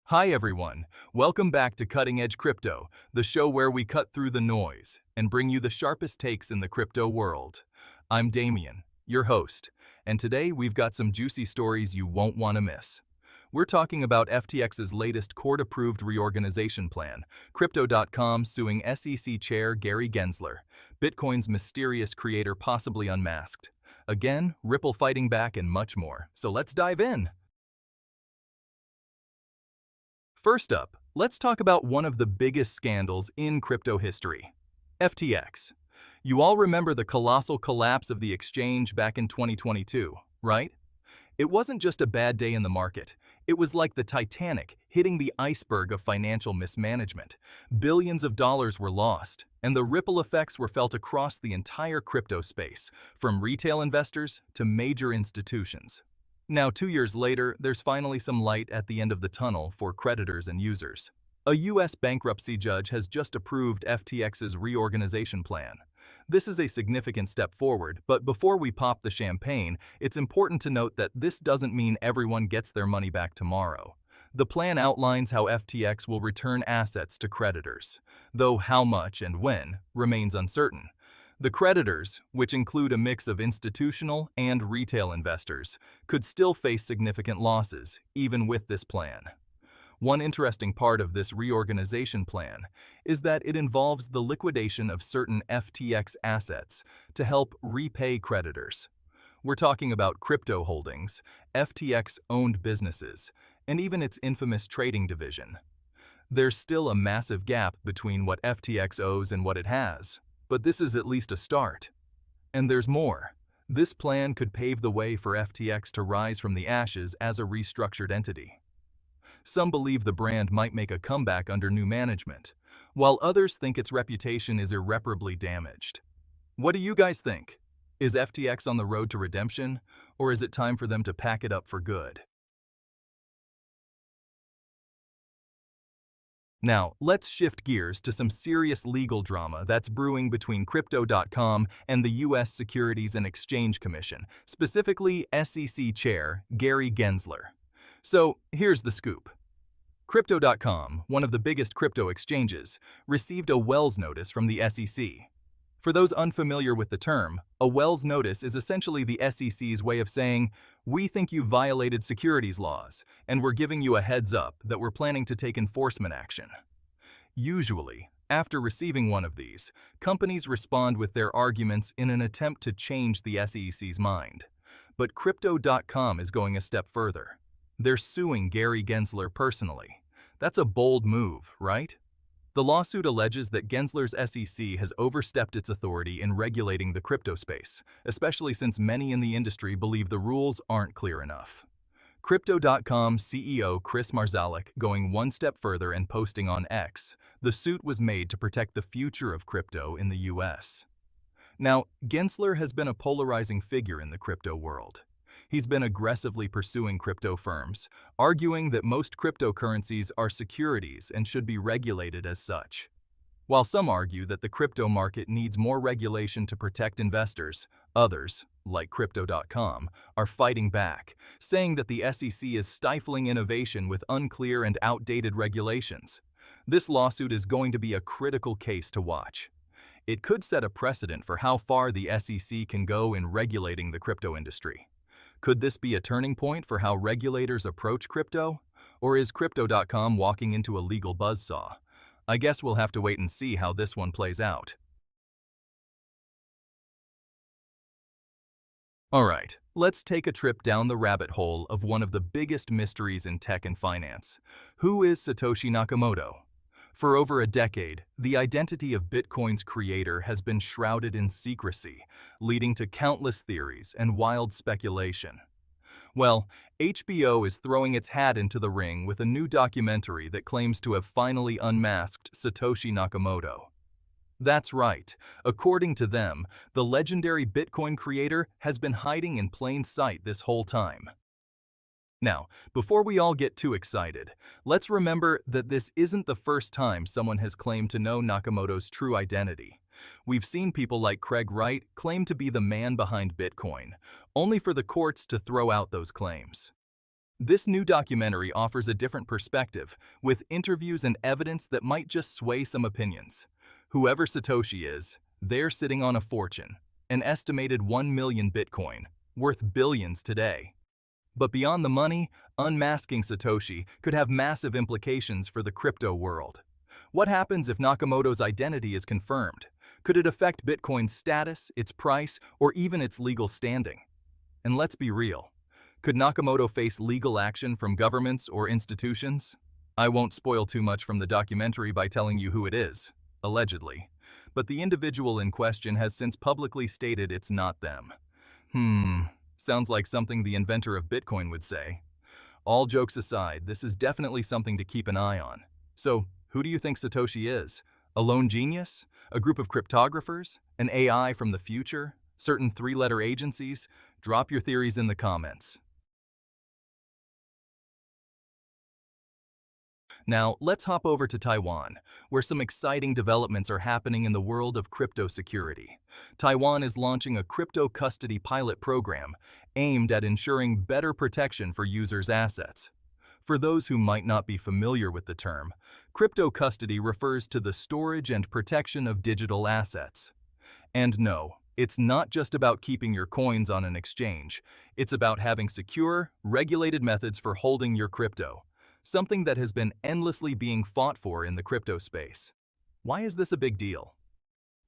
Hi everyone, welcome back to Cutting Edge Crypto, the show where we cut through the noise and bring you the sharpest takes in the crypto world. I'm Damien, your host, and today we've got some juicy stories you won't want to miss. We're talking about FTX's latest court-approved reorganization plan, Crypto.com suing SEC Chair Gary Gensler, Bitcoin's mysterious creator possibly unmasked. Again, Ripple fighting back and much more, so let's dive in. First up, let's talk about one of the biggest scandals in crypto history, FTX. You all remember the colossal collapse of the exchange back in 2022, right? It wasn't just a bad day in the market. It was like the Titanic hitting the iceberg of financial mismanagement. Billions of dollars were lost, and the ripple effects were felt across the entire crypto space, from retail investors to major institutions. Now, 2 years later, there's finally some light at the end of the tunnel for creditors and users. A U.S. bankruptcy judge has just approved FTX's reorganization plan. This is a significant step forward, but before we pop the champagne, it's important to note that this doesn't mean everyone gets their money back tomorrow. The plan outlines how FTX will return assets to creditors, though how much and when remains uncertain. The creditors, which include a mix of institutional and retail investors, could still face significant losses, even with this plan. One interesting part of this reorganization plan is that it involves the liquidation of certain FTX assets to help repay creditors. We're talking about crypto holdings, FTX-owned businesses, and even its infamous trading division. There's still a massive gap between what FTX owes and what it has. But this is at least a start. And there's more. This plan could pave the way for FTX to rise from the ashes as a restructured entity. Some believe the brand might make a comeback under new management, while others think its reputation is irreparably damaged. What do you guys think? Is FTX on the road to redemption, or is it time for them to pack it up for good? Now, let's shift gears to some serious legal drama that's brewing between Crypto.com and the U.S. Securities and Exchange Commission, specifically SEC Chair Gary Gensler. So, here's the scoop. Crypto.com, one of the biggest crypto exchanges, received a Wells notice from the SEC. For those unfamiliar with the term, a Wells notice is essentially the SEC's way of saying, "We think you violated securities laws, and we're giving you a heads up that we're planning to take enforcement action." Usually, after receiving one of these, companies respond with their arguments in an attempt to change the SEC's mind. But Crypto.com is going a step further. They're suing Gary Gensler personally. That's a bold move, right? The lawsuit alleges that Gensler's SEC has overstepped its authority in regulating the crypto space, especially since many in the industry believe the rules aren't clear enough. Crypto.com CEO Chris Marszalek going one step further and posting on X, the suit was made to protect the future of crypto in the US. Now, Gensler has been a polarizing figure in the crypto world. He's been aggressively pursuing crypto firms, arguing that most cryptocurrencies are securities and should be regulated as such. While some argue that the crypto market needs more regulation to protect investors, others, like Crypto.com, are fighting back, saying that the SEC is stifling innovation with unclear and outdated regulations. This lawsuit is going to be a critical case to watch. It could set a precedent for how far the SEC can go in regulating the crypto industry. Could this be a turning point for how regulators approach crypto? Or is Crypto.com walking into a legal buzzsaw? I guess we'll have to wait and see how this one plays out. Alright, let's take a trip down the rabbit hole of one of the biggest mysteries in tech and finance. Who is Satoshi Nakamoto? For over a decade, the identity of Bitcoin's creator has been shrouded in secrecy, leading to countless theories and wild speculation. Well, HBO is throwing its hat into the ring with a new documentary that claims to have finally unmasked Satoshi Nakamoto. That's right. According to them, the legendary Bitcoin creator has been hiding in plain sight this whole time. Now, before we all get too excited, let's remember that this isn't the first time someone has claimed to know Nakamoto's true identity. We've seen people like Craig Wright claim to be the man behind Bitcoin, only for the courts to throw out those claims. This new documentary offers a different perspective, with interviews and evidence that might just sway some opinions. Whoever Satoshi is, they're sitting on a fortune, an estimated 1 million Bitcoin, worth billions today. But beyond the money, unmasking Satoshi could have massive implications for the crypto world. What happens if Nakamoto's identity is confirmed? Could it affect Bitcoin's status, its price, or even its legal standing? And let's be real. Could Nakamoto face legal action from governments or institutions? I won't spoil too much from the documentary by telling you who it is, allegedly. But the individual in question has since publicly stated it's not them. Sounds like something the inventor of Bitcoin would say. All jokes aside, this is definitely something to keep an eye on. So, who do you think Satoshi is? A lone genius? A group of cryptographers? An AI from the future? Certain three-letter agencies? Drop your theories in the comments. Now, let's hop over to Taiwan, where some exciting developments are happening in the world of crypto security. Taiwan is launching a crypto custody pilot program aimed at ensuring better protection for users' assets. For those who might not be familiar with the term, crypto custody refers to the storage and protection of digital assets. And no, it's not just about keeping your coins on an exchange. It's about having secure, regulated methods for holding your crypto. Something that has been endlessly being fought for in the crypto space. Why is this a big deal?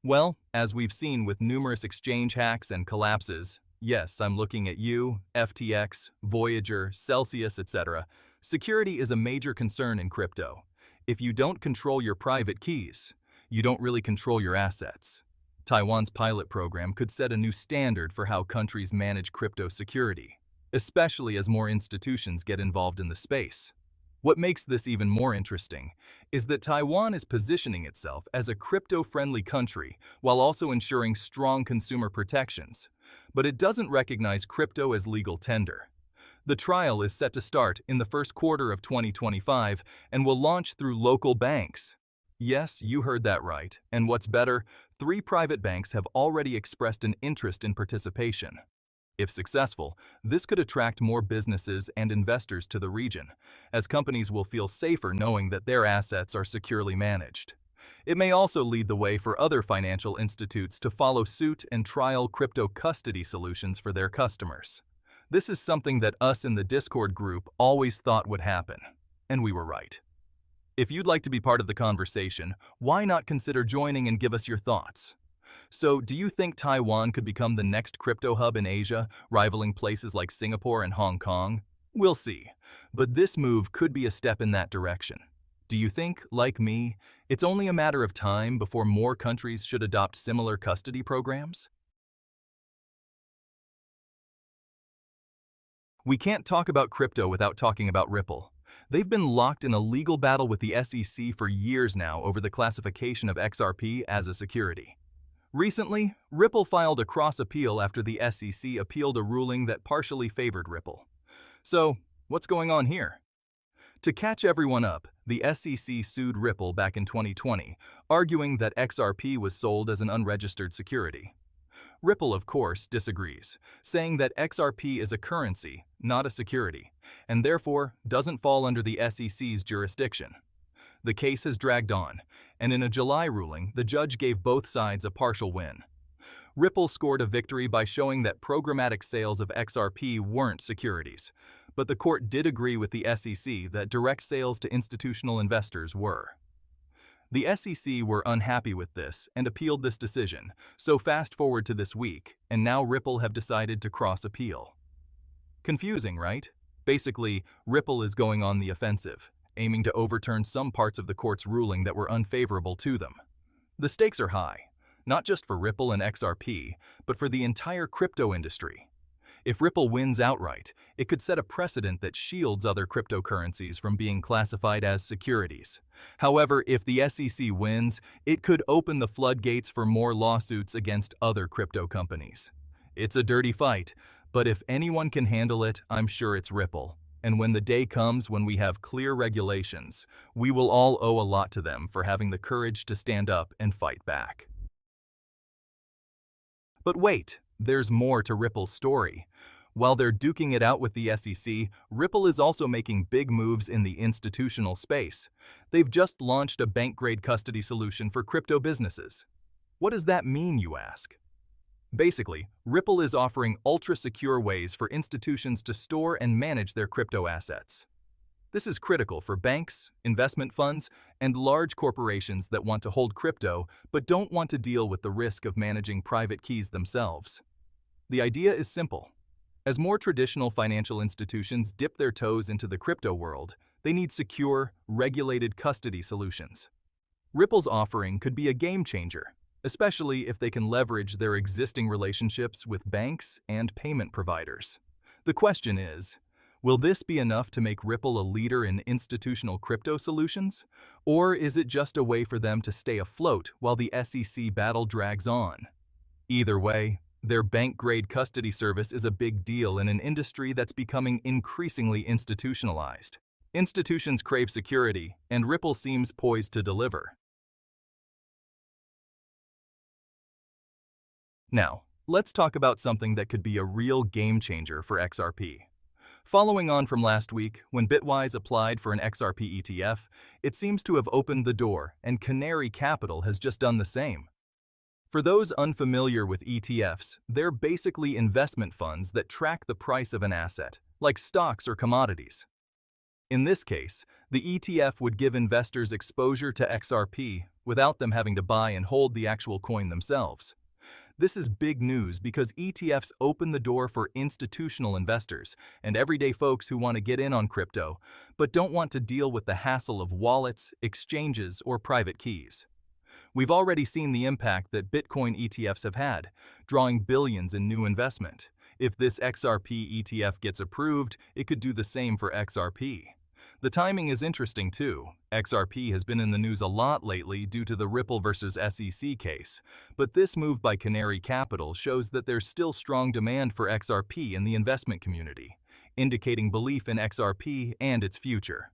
Well, as we've seen with numerous exchange hacks and collapses, yes, I'm looking at you, FTX, Voyager, Celsius, etc., security is a major concern in crypto. If you don't control your private keys, you don't really control your assets. Taiwan's pilot program could set a new standard for how countries manage crypto security, especially as more institutions get involved in the space. What makes this even more interesting is that Taiwan is positioning itself as a crypto-friendly country while also ensuring strong consumer protections. But it doesn't recognize crypto as legal tender. The trial is set to start in the first quarter of 2025 and will launch through local banks. Yes, you heard that right. And what's better, 3 private banks have already expressed an interest in participation. If successful, this could attract more businesses and investors to the region, as companies will feel safer knowing that their assets are securely managed. It may also lead the way for other financial institutes to follow suit and trial crypto custody solutions for their customers. This is something that us in the Discord group always thought would happen, and we were right. If you'd like to be part of the conversation, why not consider joining and give us your thoughts? So, do you think Taiwan could become the next crypto hub in Asia, rivaling places like Singapore and Hong Kong? We'll see. But this move could be a step in that direction. Do you think, like me, it's only a matter of time before more countries should adopt similar custody programs? We can't talk about crypto without talking about Ripple. They've been locked in a legal battle with the SEC for years now over the classification of XRP as a security. Recently, Ripple filed a cross-appeal after the SEC appealed a ruling that partially favored Ripple. So, what's going on here? To catch everyone up, the SEC sued Ripple back in 2020, arguing that XRP was sold as an unregistered security. Ripple, of course, disagrees, saying that XRP is a currency, not a security, and therefore doesn't fall under the SEC's jurisdiction. The case has dragged on, and in a July ruling, the judge gave both sides a partial win. Ripple scored a victory by showing that programmatic sales of XRP weren't securities, but the court did agree with the SEC that direct sales to institutional investors were. The SEC were unhappy with this and appealed this decision, so fast forward to this week, and now Ripple have decided to cross-appeal. Confusing, right? Basically, Ripple is going on the offensive, aiming to overturn some parts of the court's ruling that were unfavorable to them. The stakes are high, not just for Ripple and XRP, but for the entire crypto industry. If Ripple wins outright, it could set a precedent that shields other cryptocurrencies from being classified as securities. However, if the SEC wins, it could open the floodgates for more lawsuits against other crypto companies. It's a dirty fight, but if anyone can handle it, I'm sure it's Ripple. And when the day comes when we have clear regulations, we will all owe a lot to them for having the courage to stand up and fight back. But wait, there's more to Ripple's story. While they're duking it out with the SEC, Ripple is also making big moves in the institutional space. They've just launched a bank-grade custody solution for crypto businesses. What does that mean, you ask? Basically, Ripple is offering ultra-secure ways for institutions to store and manage their crypto assets. This is critical for banks, investment funds, and large corporations that want to hold crypto but don't want to deal with the risk of managing private keys themselves. The idea is simple. As more traditional financial institutions dip their toes into the crypto world, they need secure, regulated custody solutions. Ripple's offering could be a game changer, especially if they can leverage their existing relationships with banks and payment providers. The question is, will this be enough to make Ripple a leader in institutional crypto solutions? Or is it just a way for them to stay afloat while the SEC battle drags on? Either way, their bank-grade custody service is a big deal in an industry that's becoming increasingly institutionalized. Institutions crave security, and Ripple seems poised to deliver. Now, let's talk about something that could be a real game changer for XRP. Following on from last week, when Bitwise applied for an XRP ETF, it seems to have opened the door, and Canary Capital has just done the same. For those unfamiliar with ETFs, they're basically investment funds that track the price of an asset, like stocks or commodities. In this case, the ETF would give investors exposure to XRP without them having to buy and hold the actual coin themselves. This is big news because ETFs open the door for institutional investors and everyday folks who want to get in on crypto, but don't want to deal with the hassle of wallets, exchanges, or private keys. We've already seen the impact that Bitcoin ETFs have had, drawing billions in new investment. If this XRP ETF gets approved, it could do the same for XRP. The timing is interesting too. XRP has been in the news a lot lately due to the Ripple versus SEC case, but this move by Canary Capital shows that there's still strong demand for XRP in the investment community, indicating belief in XRP and its future.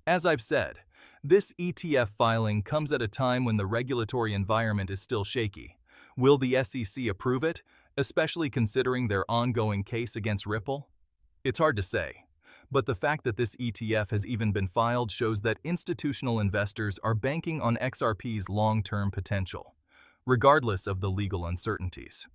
As I've said, this ETF filing comes at a time when the regulatory environment is still shaky. Will the SEC approve it, especially considering their ongoing case against Ripple? It's hard to say, but the fact that this ETF has even been filed shows that institutional investors are banking on XRP's long-term potential, regardless of the legal uncertainties.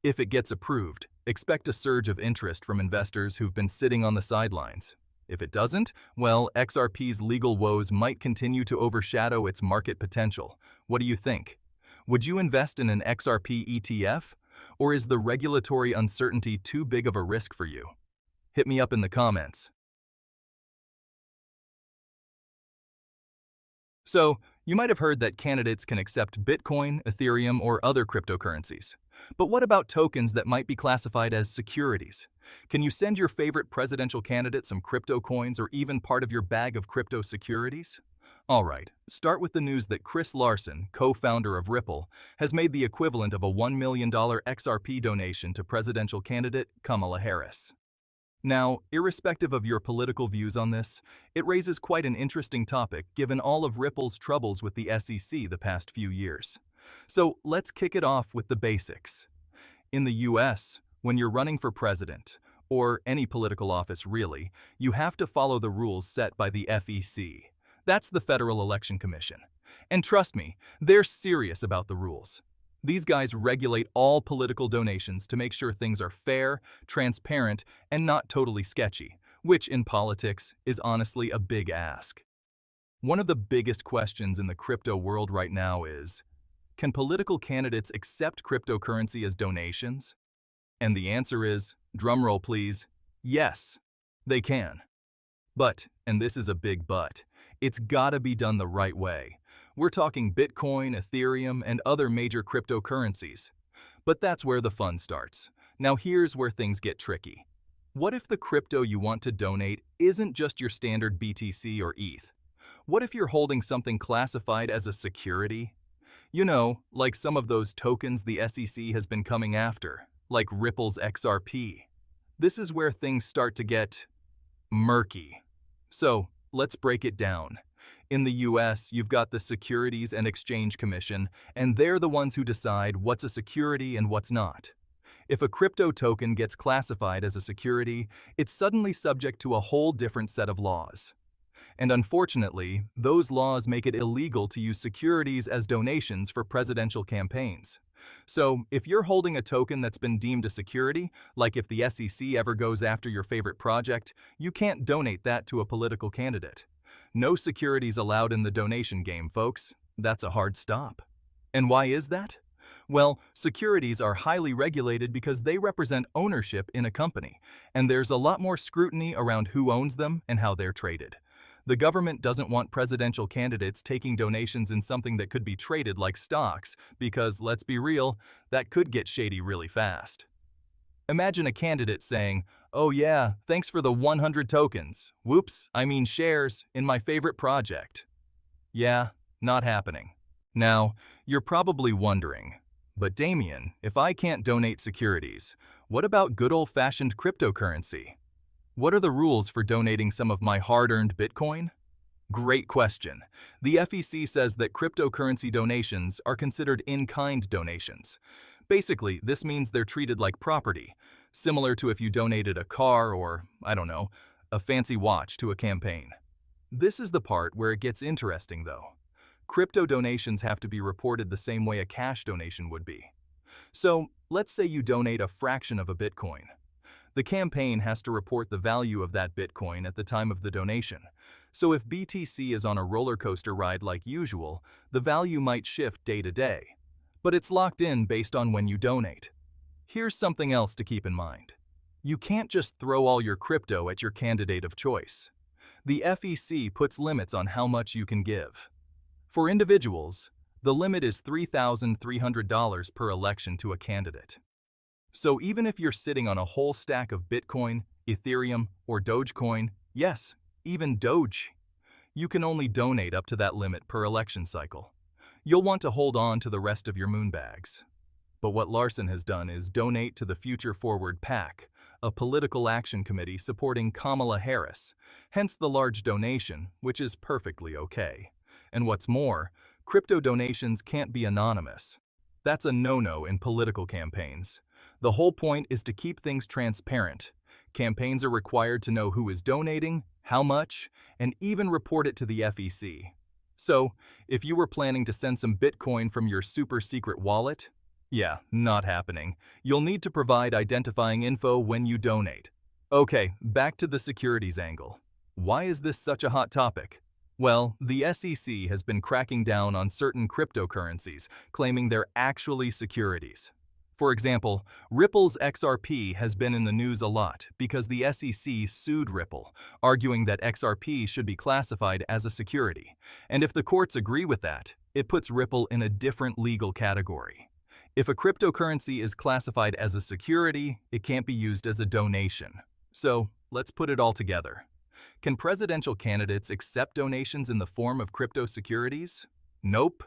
If it gets approved, expect a surge of interest from investors who've been sitting on the sidelines. If it doesn't, well, XRP's legal woes might continue to overshadow its market potential. What do you think? Would you invest in an XRP ETF? Or is the regulatory uncertainty too big of a risk for you? Hit me up in the comments. So, you might have heard that candidates can accept Bitcoin, Ethereum, or other cryptocurrencies. But what about tokens that might be classified as securities? Can you send your favorite presidential candidate some crypto coins or even part of your bag of crypto securities? Alright, start with the news that Chris Larson, co-founder of Ripple, has made the equivalent of a $1 million XRP donation to presidential candidate Kamala Harris. Now, irrespective of your political views on this, it raises quite an interesting topic given all of Ripple's troubles with the SEC the past few years. So let's kick it off with the basics. In the US, when you're running for president, or any political office really, you have to follow the rules set by the FEC. That's the Federal Election Commission. And trust me, they're serious about the rules. These guys regulate all political donations to make sure things are fair, transparent, and not totally sketchy, which in politics is honestly a big ask. One of the biggest questions in the crypto world right now is, can political candidates accept cryptocurrency as donations? And the answer is, drumroll please, yes, they can. But, and this is a big but, it's gotta be done the right way. We're talking Bitcoin, Ethereum, and other major cryptocurrencies. But that's where the fun starts. Now here's where things get tricky. What if the crypto you want to donate isn't just your standard BTC or ETH? What if you're holding something classified as a security? You know, like some of those tokens the SEC has been coming after, like Ripple's XRP. This is where things start to get murky. So, let's break it down. In the US, you've got the Securities and Exchange Commission, and they're the ones who decide what's a security and what's not. If a crypto token gets classified as a security, it's suddenly subject to a whole different set of laws. And unfortunately, those laws make it illegal to use securities as donations for presidential campaigns. So, if you're holding a token that's been deemed a security, like if the SEC ever goes after your favorite project, you can't donate that to a political candidate. No securities allowed in the donation game, folks. That's a hard stop. And why is that? Well, securities are highly regulated because they represent ownership in a company, and there's a lot more scrutiny around who owns them and how they're traded. The government doesn't want presidential candidates taking donations in something that could be traded like stocks because, let's be real, that could get shady really fast. Imagine a candidate saying, "Oh yeah, thanks for the 100 tokens. Whoops, I mean shares in my favorite project." Yeah, not happening. Now, you're probably wondering, but Damien, if I can't donate securities, what about good old-fashioned cryptocurrency? What are the rules for donating some of my hard-earned Bitcoin? Great question. The FEC says that cryptocurrency donations are considered in-kind donations. Basically, this means they're treated like property, similar to if you donated a car or, I don't know, a fancy watch to a campaign. This is the part where it gets interesting, though. Crypto donations have to be reported the same way a cash donation would be. So, let's say you donate a fraction of a Bitcoin. The campaign has to report the value of that Bitcoin at the time of the donation. So if BTC is on a roller coaster ride like usual, the value might shift day to day. But it's locked in based on when you donate. Here's something else to keep in mind. You can't just throw all your crypto at your candidate of choice. The FEC puts limits on how much you can give. For individuals, the limit is $3,300 per election to a candidate. So even if you're sitting on a whole stack of Bitcoin, Ethereum, or Dogecoin, yes, even Doge, you can only donate up to that limit per election cycle. You'll want to hold on to the rest of your moonbags. But what Larson has done is donate to the Future Forward PAC, a political action committee supporting Kamala Harris, hence the large donation, which is perfectly okay. And what's more, crypto donations can't be anonymous. That's a no-no in political campaigns. The whole point is to keep things transparent. Campaigns are required to know who is donating, how much, and even report it to the FEC. So, if you were planning to send some Bitcoin from your super secret wallet, yeah, not happening. You'll need to provide identifying info when you donate. Okay, back to the securities angle. Why is this such a hot topic? Well, the SEC has been cracking down on certain cryptocurrencies, claiming they're actually securities. For example, Ripple's XRP has been in the news a lot because the SEC sued Ripple, arguing that XRP should be classified as a security. And if the courts agree with that, it puts Ripple in a different legal category. If a cryptocurrency is classified as a security, it can't be used as a donation. So, let's put it all together. Can presidential candidates accept donations in the form of crypto securities? Nope.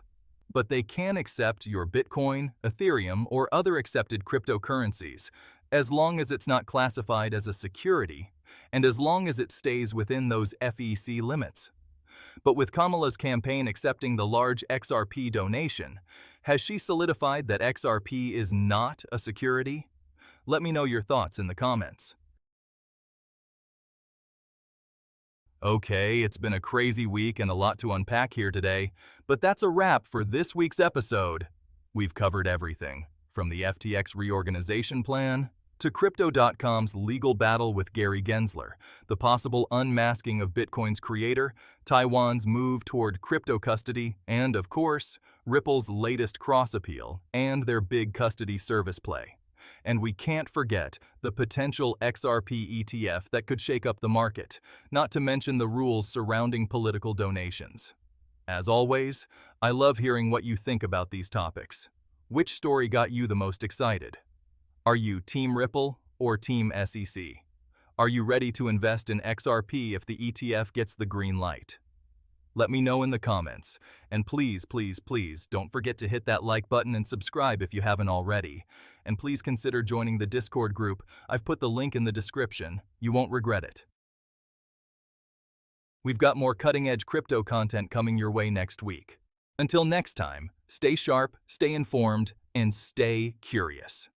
But they can accept your Bitcoin, Ethereum, or other accepted cryptocurrencies, as long as it's not classified as a security, and as long as it stays within those FEC limits. But with Kamala's campaign accepting the large XRP donation, has she solidified that XRP is not a security? Let me know your thoughts in the comments. Okay, it's been a crazy week and a lot to unpack here today, but that's a wrap for this week's episode. We've covered everything, from the FTX reorganization plan to Crypto.com's legal battle with Gary Gensler, the possible unmasking of Bitcoin's creator, Taiwan's move toward crypto custody, and, of course, Ripple's latest cross-appeal and their big custody service play. And we can't forget the potential XRP ETF that could shake up the market, not to mention the rules surrounding political donations. As always, I love hearing what you think about these topics. Which story got you the most excited? Are you Team Ripple or Team SEC? Are you ready to invest in XRP if the ETF gets the green light? Let me know in the comments, and please, please, please don't forget to hit that like button and subscribe if you haven't already. And please consider joining the Discord group. I've put the link in the description. You won't regret it. We've got more cutting-edge crypto content coming your way next week. Until next time, stay sharp, stay informed, and stay curious.